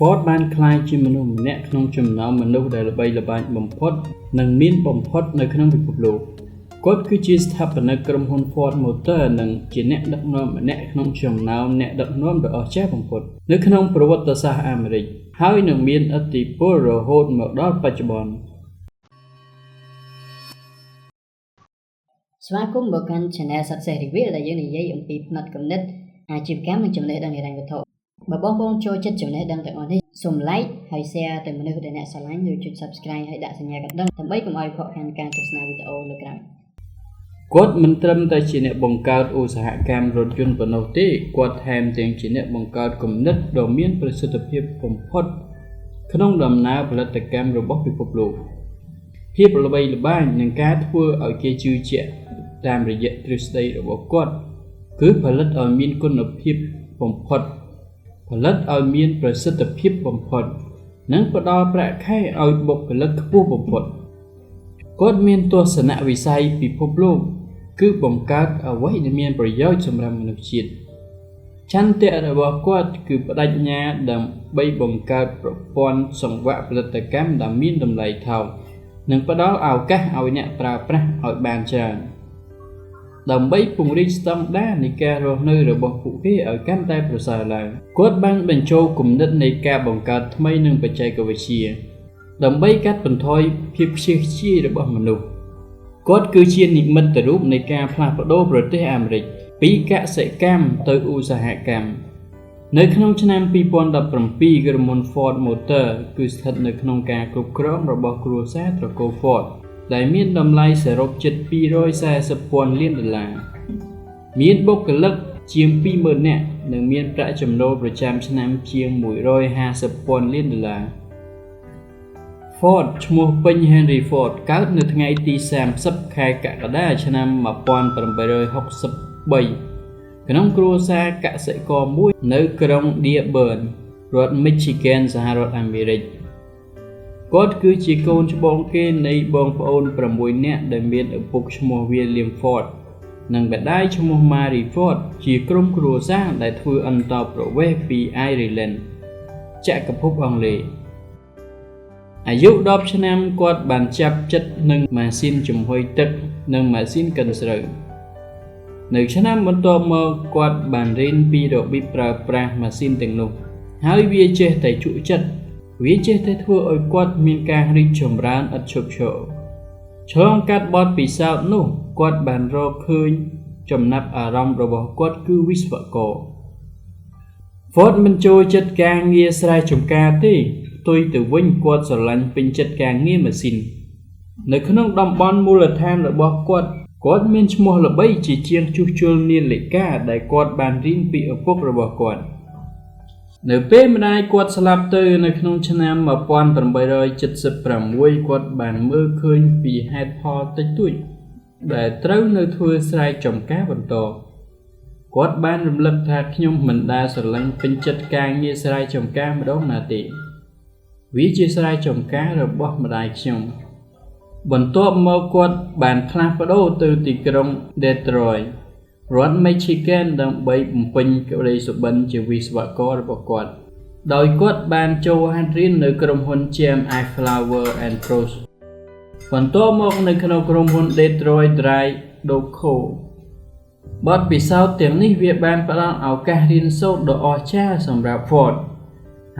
Ford បានក្លាយជាមនុស្សម្នាក់ក្នុងចំណោមមនុស្សដែលល្បីល្បាញបំផុតនិងមានបំផុតនៅក្នុងពិភពលោកគាត់គឺជាស្ថាបនិកក្រុមហ៊ុន Ford Motor និងជាអ្នកដឹកនាំម្នាក់ក្នុងចំណោមអ្នកដឹកនាំដ៏អស្ចារ្យបំផុតនៅក្នុងប្រវត្តិសាស្ត្រអាមេរិកហើយនឹងមានឥទ្ធិពលរហូតមកដល់បច្ចុប្បន្នស្វាគមន៍មកកាន់ Channel Success Reveal ដែលយើងនិយាយអំពីផ្នែកគំនិតអាជីវកម្មនិងចំណេះដឹងហិរញ្ញវត្ថុបើបងប្អូនចូលចិត្តចំណេះដឹងទាំងអស់នេះសូម like ហើយ share ទៅមនុស្សដែលអ្នកស្រឡាញ់ឬចុច subscribe ហើយដាក់សញ្ញាកណ្ដឹងដើម្បីកុំឲ្យខកខានការទស្សនាវីដេអូនៅក្រៅគាត់មិនត្រឹមតែជាអ្នកបង្កើតឧស្សាហកម្មរថយន្តប៉ុណ្ណោះទេគាត់ថែមទាំងជាអ្នកបង្កើតគំនិតដ៏មានប្រសិទ្ធភាពបំផុតក្នុងដំណើរផលិតកម្មរបស់ពិភពលោកភាពល្បីល្បាញនិងការធ្វើឲ្យគេជឿជាក់តាមរយៈទ្រឹស្ដីរបស់គាត់គឺផលិតឲ្យមានគុណភាពបំផុតផលិតឲ្យមានប្រសិទ្ធភាពបំផុតនិងផ្ដល់ប្រាក់ខែឲ្យបុគ្គលិកខ្ពស់បំផុតគាត់មានទស្សនវិស័យពិភពលោកគឺបង្កើតអ្វីដែលមានប្រយោជន៍សម្រាប់មនុស្សជាតិឆន្ទៈរបស់គាត់គឺបដិញ្ញាដើម្បីបង្កើតប្រព័ន្ធសង្វាក់ផលិតកម្មដែលមានតម្លៃថោកនិងផ្ដល់ឱកាសឲ្យអ្នកប្រើប្រាស់ឲ្យបានច្រើនដើម្បីពង្រីកស្តង់ដារនៃការរស់នៅរបស់ពួកគេឲ្យកាន់តែប្រសើរឡើងគាត់បានបញ្ចូលគំនិតនៃការបង្កើតថ្មីនិងបច្ចេកវិទ្យាដើម្បីកាត់បន្ថយភាពខ្ជិះខ្ជាយរបស់មនុស្សគាត់គឺជានិមិត្តរូបនៃការផ្លាស់ប្ដូរប្រទេសអាមេរិកពីកសិកម្មទៅឧស្សាហកម្មនៅក្នុងឆ្នាំ2017ក្រុមហ៊ុន Ford Motor គឺស្ថិតនៅក្នុងការគ្រប់គ្រងរបស់គ្រួសារត្រកូល Ford ដែលមានតម្លៃសរុបជិត$240,000 លានមានបុគ្គលិកជាង 20,000 នាក់និងមានប្រាក់ចំណូលប្រចាំឆ្នាំជាង$150,000 លានFord ឈ្មោះពេញ Henry Ford កើតនៅថ្ងៃទី30 ខែកក្កដាឆ្នាំ1863ក្នុងគ្រួសារកសិករមួយនៅក្រុង Dearborn រដ្ឋ Michigan សហរដ្ឋអាមេរិកគាត់គឺជាកូនច្បងគេនៃបងប្អូន6នាក់ដែលមានឪពុកឈ្មោះ William Ford និងម្ដាយឈ្មោះ Mary Ford ជាក្រុមគ្រួសារដែលធ្វើអន្តោប្រវេសន៍ពី Ireland ចក្រភពអង់គ្លេសអាយុ10ឆ្នាំគាត់បានចាប់ចិត្តនឹងម៉ាស៊ីនចំហុយទឹកនិងម៉ាស៊ីនកិនស្រូវនៅឆ្នាំបន្ទាប់មកគាត់បានរៀនពីរបៀបប្រើប្រាស់ម៉ាស៊ីនទាំងនោះហើយវាចេះតែជក់ចិត្តវាចេះតែធ្វើឲ្យគាត់មានការរីកចម្រើនឥតឈប់ឈរឆ្លងកាត់បទពិសោធន៍នោះគាត់បានរកឃើញចំណាប់អារម្មណ៍របស់គាត់គឺវិស្វករ Ford មិនចូលចិត្តការងារស្រែចម្ការទេផ្ទុយទៅវិញគាត់ស្រឡាញ់ពេញចិត្តការងារម៉ាស៊ីននៅក្នុងតំបន់មូលដ្ឋានរបស់គាត់មានឈ្មោះល្បីជាជាងជួសជុលនាឡិកាដែលគាត់បានរៀនពីឪពុករបស់គាត់នៅពេលម្ដាយគាត់ស្លាប់ទៅនៅក្នុងឆ្នាំ1876គាត់បានមើលឃើញពីហេតុផលតិចតួចដែលត្រូវនៅធ្វើស្រែចម្ការបន្តគាត់បានរំលឹកថាខ្ញុំមិនដែលស្រឡាញ់ពេញចិត្តការងារស្រែចម្ការម្ដងណាទេវាជាស្រែចម្ការរបស់ម្ដាយខ្ញុំបន្ទាប់មកគាត់បានផ្លាស់ប្ដូរទៅទីក្រុង Detroit រដ្ឋ Michigan ដើម្បីបំពេញក្តីសុបិនជាវិស្វកររបស់គាត់ដោយគាត់បានចូលហាត់រៀននៅក្រុមហ៊ុន GMI Flower and Pros បន្ទាប់មកនៅក្នុងក្រុមហ៊ុន Detroit Dry Doco បទពិសោធន៍ទាំងនេះវាបានផ្ដល់ឱកាសរៀនសូត្រដ៏អស្ចារ្យសម្រាប់ Ford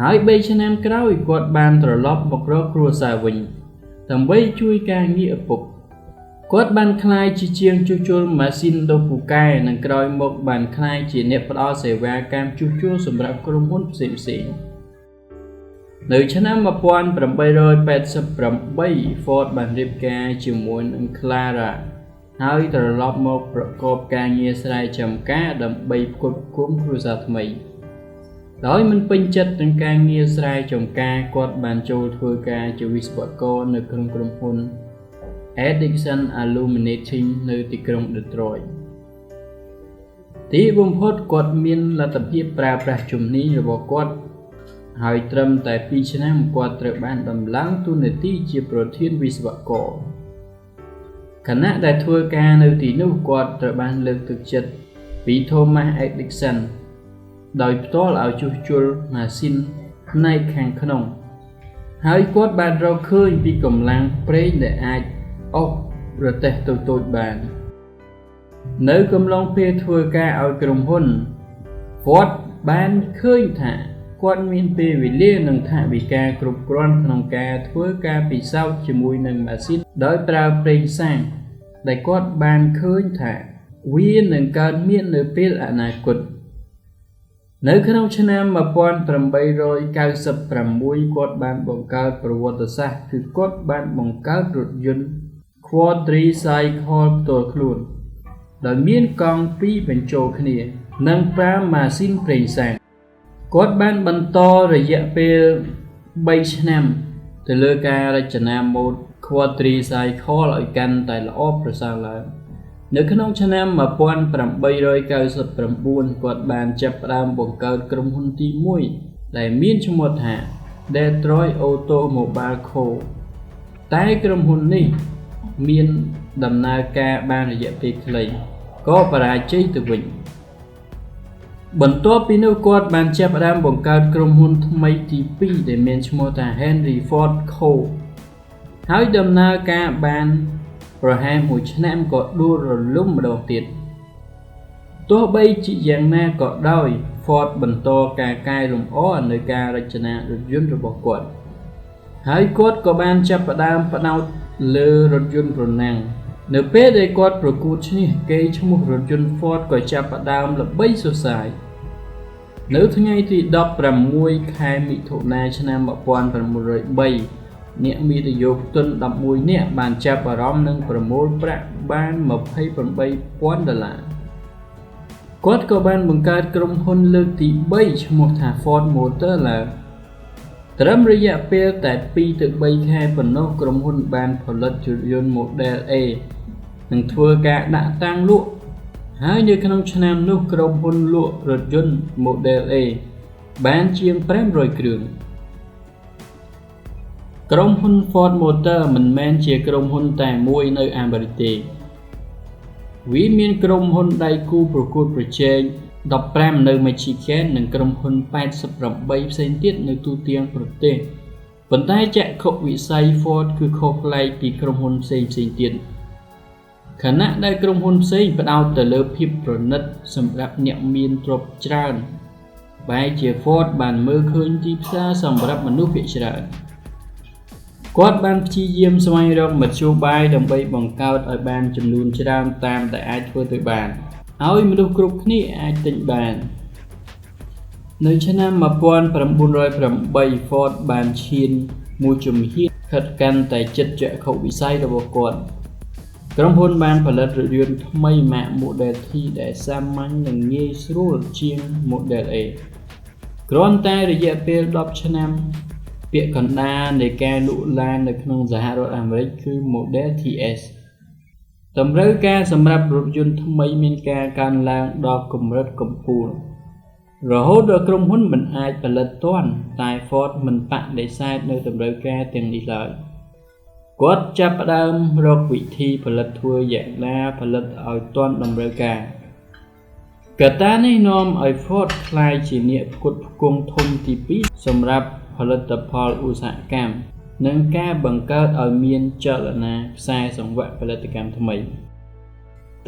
ហើយ3ឆ្នាំក្រោយគាត់បានត្រឡប់មករកគ្រួសារវិញដើម្បីជួយការងារឪពុកគាត់បានក្លាយជាជាងជួសជុលម៉ាស៊ីនដ៏ពូកែនិងក្រោយមកបានក្លាយជាអ្នកផ្ដល់សេវាកម្មជួសជុលសម្រាប់ក្រុមហ៊ុនផ្សេងៗនៅឆ្នាំ1888 Ford បានរៀបការជាមួយនឹង Clara ហើយត្រឡប់មកប្រកបការងារស្រែចម្ការដើម្បីផ្គត់ផ្គង់គ្រួសារថ្មីដោយមិនពេញចិត្តនឹងការងារស្រែចម្ការគាត់បានចូលធ្វើការជាវិស្វករនៅក្នុងក្រុមហ៊ុន Edison Illuminating នៅទីក្រុង Detroit ទីបំផុតគាត់មានលទ្ធភាពប្រើប្រាស់ជំនាញរបស់គាត់ហើយត្រឹមតែ2ឆ្នាំគាត់ត្រូវបានដំឡើងតួនាទីជាប្រធានវិស្វករខណៈដែលធ្វើការនៅទីនោះគាត់ត្រូវបានលើកទឹកចិត្តពី Thomas Edison ដោយផ្ទាល់ឲ្យជួសជុលម៉ាស៊ីន ផ្នែកខាងក្នុងហើយគាត់បានរកឃើញពីកម្លាំងប្រេងដែលអាចអុករទេះតូចៗបាននៅកំឡុងពេលធ្វើការឲ្យក្រុមហ៊ុន Ford បានឃើញថាគាត់មានពេលវេលានិងថវិកាគ្រប់គ្រាន់ក្នុងការធ្វើការពិសោធន៍ជាមួយនឹងម៉ាស៊ីនដោយប្រើប្រេងសាំងដែលគាត់បានឃើញថាវានឹងកើតមាននៅពេលអនាគតនៅក្នុងឆ្នាំ1896គាត់បានបង្កើតប្រវត្តិសាស្ត្រគឺគាត់បានបង្កើតរថយន្ត Quadricycle ផ្ទាល់ខ្លួនដោយមានកង់2បញ្ចូលគ្នានិងប្រើម៉ាស៊ីនប្រេងសាំងគាត់បានបន្តរយៈពេល3ឆ្នាំទៅលើការរចនាម៉ូដ Quadricycle ឲ្យកាន់តែល្អប្រសើរឡើងនៅក្នុងឆ្នាំ1899គាត់បានចាប់ផ្ដើមបង្កើតក្រុមហ៊ុនទី1ដែលមានឈ្មោះថា Detroit Automobile Co. តែក្រុមហ៊ុននេះមានដំណើរការបានរយៈពេលខ្លីក៏បរាជ័យទៅវិញបន្ទាប់ពីនោះគាត់បានចាប់ផ្ដើមបង្កើតក្រុមហ៊ុនថ្មីទី2ដែលមានឈ្មោះថា Henry Ford Co. ហើយដំណើរការបានប្រហែល1ឆ្នាំក៏ដួលរលំម្ដងទៀតទោះបីជាយ៉ាងណាក៏ដោយ Ford បន្តការកែលម្អនៅការរចនារថយន្តរបស់គាត់ហើយគាត់ក៏បានចាប់ផ្ដើមផ្ដោតលើរថយន្តប្រណាំងនៅពេលដែលគាត់ប្រកួតឈ្នះកេរ្តិ៍ឈ្មោះរថយន្ត Ford ក៏ចាប់ផ្ដើមល្បីសុសសាយនៅថ្ងៃទី16ខែមិថុនាឆ្នាំ1903អ្នកវិនិយោគទុន11នាក់បានចាប់អារម្មណ៍និងប្រមូលប្រាក់បាន$28,000គាត់ក៏បានបង្កើតក្រុមហ៊ុនលើកទី3ឈ្មោះថា Ford Motor ឡើងត្រឹមរយៈពេលតែ2ទៅ3ខែប៉ុណ្ណោះក្រុមហ៊ុនបានផលិតរថយន្ត Model A និងធ្វើការដាក់តាំងលក់ហើយនៅក្នុងឆ្នាំនោះក្រុមហ៊ុនលក់រថយន្ត Model A បានជាង500គ្រឿងក្រុមហ៊ុន Ford Motor មិនមែនជាក្រុមហ៊ុនតែមួយនៅអាមេរិកទេវាមានក្រុមហ៊ុនដៃគូប្រកួតប្រជែង15នៅ Michigan និងក្រុមហ៊ុន88ផ្សេងទៀតនៅទូទាំងប្រទេសប៉ុន្តែចក្ខុវិស័យ Ford គឺខុសប្លែកពីក្រុមហ៊ុនផ្សេងទៀតខណៈដែលក្រុមហ៊ុនផ្សេងផ្ដោតទៅលើភាពប្រណិតសម្រាប់អ្នកមានទ្រព្យច្រើនបែរជា Ford បានមើលឃើញទីផ្សារសម្រាប់មនុស្សភាគច្រើនគាត់បានព្យាយាមស្វែងរកមធ្យោបាយដើម្បីបង្កើតឲ្យបានចំនួនច្រើនតាមដែលអាចធ្វើទៅបានឲ្យមនុស្សគ្រប់គ្នាអាចទិញបាននៅឆ្នាំ1908 Ford បានឈានមួយជំហានខិតកាន់តែជិតចក្ខុវិស័យរបស់គាត់ក្រុមហ៊ុនបានផលិតរថយន្តថ្មីម៉ាក Model T ដែលសាមញ្ញនិងងាយស្រួលជាង Model A គ្រាន់តែរយៈពេល10ឆ្នាំពាក្យកណ្ដាលនៃការលក់ឡាននៅក្នុងសហរដ្ឋអាមេរិកគឺ Model TS តម្រូវការសម្រាប់រថយន្តថ្មីមានការកើនឡើងដល់កម្រិតកំពូលរហូតដល់ក្រុមហ៊ុនមិនអាចផលិតទាន់តែ Ford មិនបដិសេធនៅតម្រូវការទាំងនេះឡើយគាត់ចាប់ផ្ដើមរកវិធីផលិតធ្វើយ៉ាងណាផលិតឲ្យទាន់តម្រូវការកត្តានេះនាំឲ្យ Ford ក្លាយជាអ្នកផ្គត់ផ្គង់ធំទី2សម្រាប់ផលិតផលឧស្សាហកម្មនិងការបង្កើតឲ្យមានចលនាខ្សែសង្វាក់ផលិតកម្មថ្មី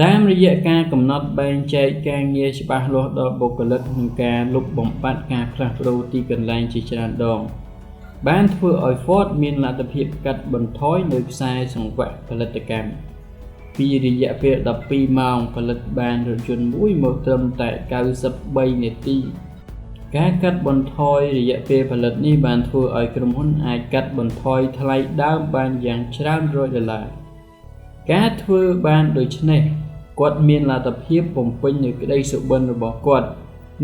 តាមរយៈការកំណត់បែងចែកការងារច្បាស់លាស់ដល់បុគ្គលិកនិងការលុបបំបាត់ការផ្លាស់ប្ដូរទីកន្លែងជាច្រើនដងបានធ្វើឲ្យ Ford មានលទ្ធភាពកាត់បន្ថយនៅខ្សែសង្វាក់ផលិតកម្មពីរយៈពេល12ម៉ោងផលិតបានរថយន្តមួយមកត្រឹមតែ93នាទីការកាត់បន្ថយរយៈពេលផលិតនេះបានធ្វើឲ្យក្រុមហ៊ុនអាចកាត់បន្ថយថ្លៃដើមបានយ៉ាងច្រើន$100ការធ្វើបានដូច្នេះគាត់មានលទ្ធភាពបំពេញនូវក្តីសុបិនរបស់គាត់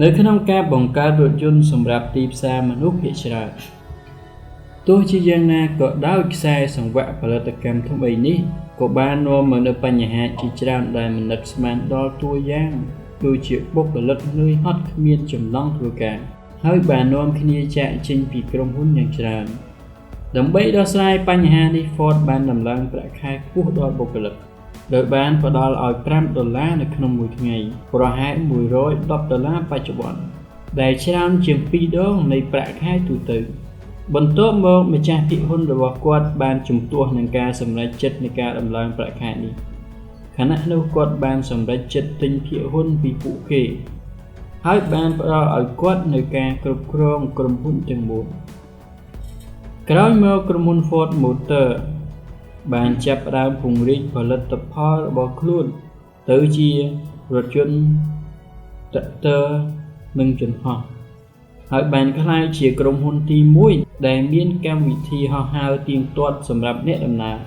នៅក្នុងការបង្កើតរថយន្តសម្រាប់ទីផ្សារមនុស្សភាគច្រើនទោះជាយ៉ាងណាក៏ដោយខ្សែសង្វាក់ផលិតកម្មថ្មីនេះក៏បាននាំមកនូវបញ្ហាជាច្រើនដែលមិននឹកស្មានដល់តួយ៉ាងដូចជាបុគ្គលិកនឿយហត់គ្មានចំណង់ធ្វើការហើយបាននាំគ្នាចាកចេញពីក្រុមហ៊ុនយ៉ាងច្រើនដើម្បីដោះស្រាយបញ្ហានេះ Ford បានដំឡើងប្រាក់ខែខ្ពស់ដល់បុគ្គលិកដោយបានផ្ដល់ឲ្យ$5នៅក្នុងមួយថ្ងៃប្រហែល$110បច្ចុប្បន្ន ដែលច្រើនជាង2ដងនៃប្រាក់ខែទូទៅបន្ទាប់មកម្ចាស់ភាគហ៊ុនរបស់គាត់បានជំទាស់នឹងការសម្រេចចិត្តនៃការដំឡើងប្រាក់ខែនេះខណៈនោះគាត់បានសម្រេចចិត្តទិញភាគហ៊ុនពីពួកគេហើយបានផ្ដល់ឲ្យគាត់នូវការគ្រប់គ្រងក្រុមហ៊ុនទាំងមូលក្រោយមកក្រុមហ៊ុន Ford Motor បានចាប់ផ្ដើមពង្រីកផលិតផលរបស់ខ្លួនទៅជារថយន្តត្រាក់ទ័រនិងយន្តហោះហើយបានក្លាយជាក្រុមហ៊ុនទី1ដែលមានកម្មវិធីហោះហើរទៀងទាត់សម្រាប់អ្នកដំណើរ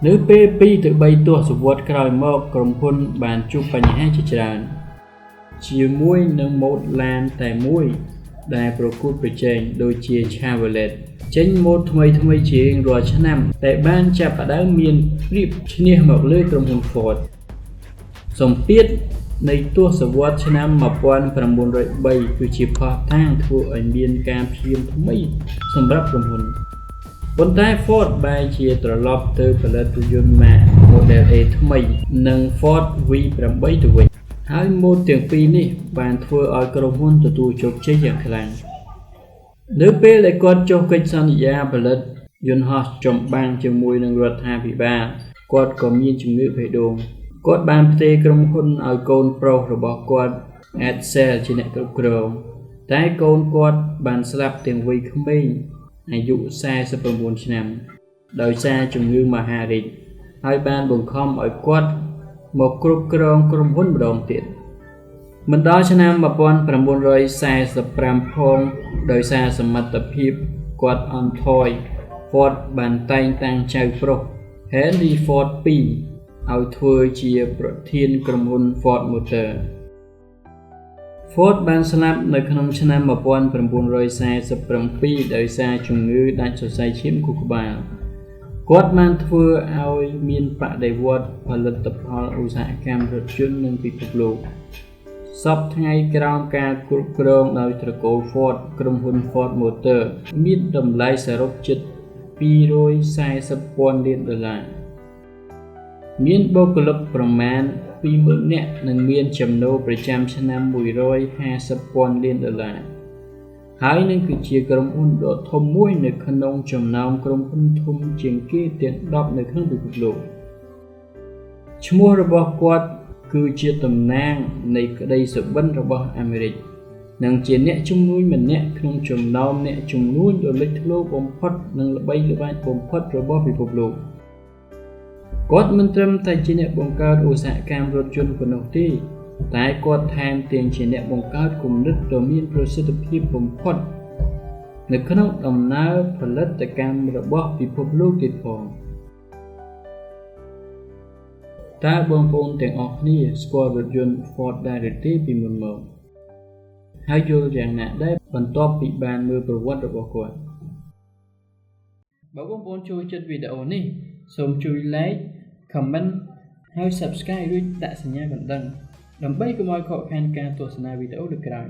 នៅពេល2ទៅ3ទសវត្សរ៍ក្រោយមកក្រុមហ៊ុនបានជួបបញ្ហាជាច្រើនជាមួយនឹងម៉ូតឡានតែមួយដែលប្រកួតប្រជែងដូចជា Chevrolet ចេញម៉ូតថ្មីជារៀងរាល់ឆ្នាំតែបានចាប់ផ្ដើមមានប្រៀបឈ្នះមកលើក្រុមហ៊ុន Ford សម្ពាធនៃទសវត្សរ៍ឆ្នាំ1903គឺជាផុសតាងធ្វើឲ្យមានការព្យាយាមថ្មីសម្រាប់ក្រុមហ៊ុនប៉ុន្តែ Ford បែរជាត្រឡប់ទៅផលិតរថយន្ត Model A ថ្មីនិង Ford V8 ទៅវិញហើយម៉ូតទាំងពីរនេះបានធ្វើឲ្យក្រុមហ៊ុនទទួលជោគជ័យយ៉ាងខ្លាំងនៅពេលដែលគាត់ចុះកិច្ចសន្យាផលិតយន្តហោះចម្បាំងជាមួយនឹងរដ្ឋាភិបាលគាត់ក៏មានជំងឺបេះដូងគាត់បានផ្ទេរក្រុមហ៊ុនឲ្យកូនប្រុសរបស់គាត់ Edsel ជាអ្នកគ្រប់គ្រងតែកូនគាត់បានស្លាប់ទាំងវ័យក្មេងអាយុ49ឆ្នាំដោយសារជំងឺមហារីកហើយបានបង្ខំឲ្យគាត់មកគ្រប់គ្រងក្រុមហ៊ុនម្ដងទៀតមិនដល់ឆ្នាំ1945ផងដោយសារសមត្ថភាពគាត់អន់ថយ Ford បានតែងតាំងចៅប្រុស Henry Ford II ឲ្យធ្វើជាប្រធានក្រុមហ៊ុន Ford Motor Ford បានស្លាប់នៅក្នុងឆ្នាំ1947ដោយសារជំងឺដាច់សរសៃឈាមខួរក្បាលគាត់បានធ្វើឲ្យមានបដិវត្តន៍ផលិតផលឧស្សាហកម្មរថយន្តនៅពិភពលោកសពថ្ងៃក្រោមការគ្រប់គ្រងដោយត្រកូល Ford ក្រុមហ៊ុន Ford Motor មានតម្លៃសរុបជិត$240,000 លានមានបុគ្គលិកប្រមាណ 20,000 នាក់និងមានចំណូលប្រចាំឆ្នាំ$150,000 លានហើយនឹងគឺជាក្រុមហ៊ុនដ៏ធំមួយនៅក្នុងចំណោមក្រុមហ៊ុនធំជាងគេទាំង10នៅក្នុងពិភពលោកឈ្មោះរបស់គាត់គឺជាតំណាងនៃក្តីសុបិនរបស់អាមេរិកនិងជាអ្នកជំនួយម្នាក់ក្នុងចំណោមអ្នកជំនួយដ៏លេចធ្លោបំផុតនិងល្បីល្បាញបំផុតរបស់ពិភពលោកគាត់មិនត្រឹមតែជាអ្នកបង្កើតឧស្សាហកម្មរថយន្តប៉ុណ្ណោះទេតែគាត់ថែមទាំងជាអ្នកបង្កើតគំនិតដ៏មានប្រសិទ្ធភាពបំផុតនៅក្នុងដំណើរផលិតកម្មរបស់ពិភពលោកទៀតផងតើបងប្អូនទាំងអស់គ្នាស្គាល់រថយន្ត Ford ដែរឬទេពីមុនមកហើយយល់យ៉ាងណាដែរបន្ទាប់ពីបានមើលប្រវត្តិរបស់គាត់បើបងប្អូនចូលចិត្តវីដេអូនេះសូមជួយ like comment ហើយ subscribe រួចដាក់សញ្ញាកណ្ដឹងដើម្បីកុំឲ្យខកខានការទស្សនាវីដេអូលើកក្រោយ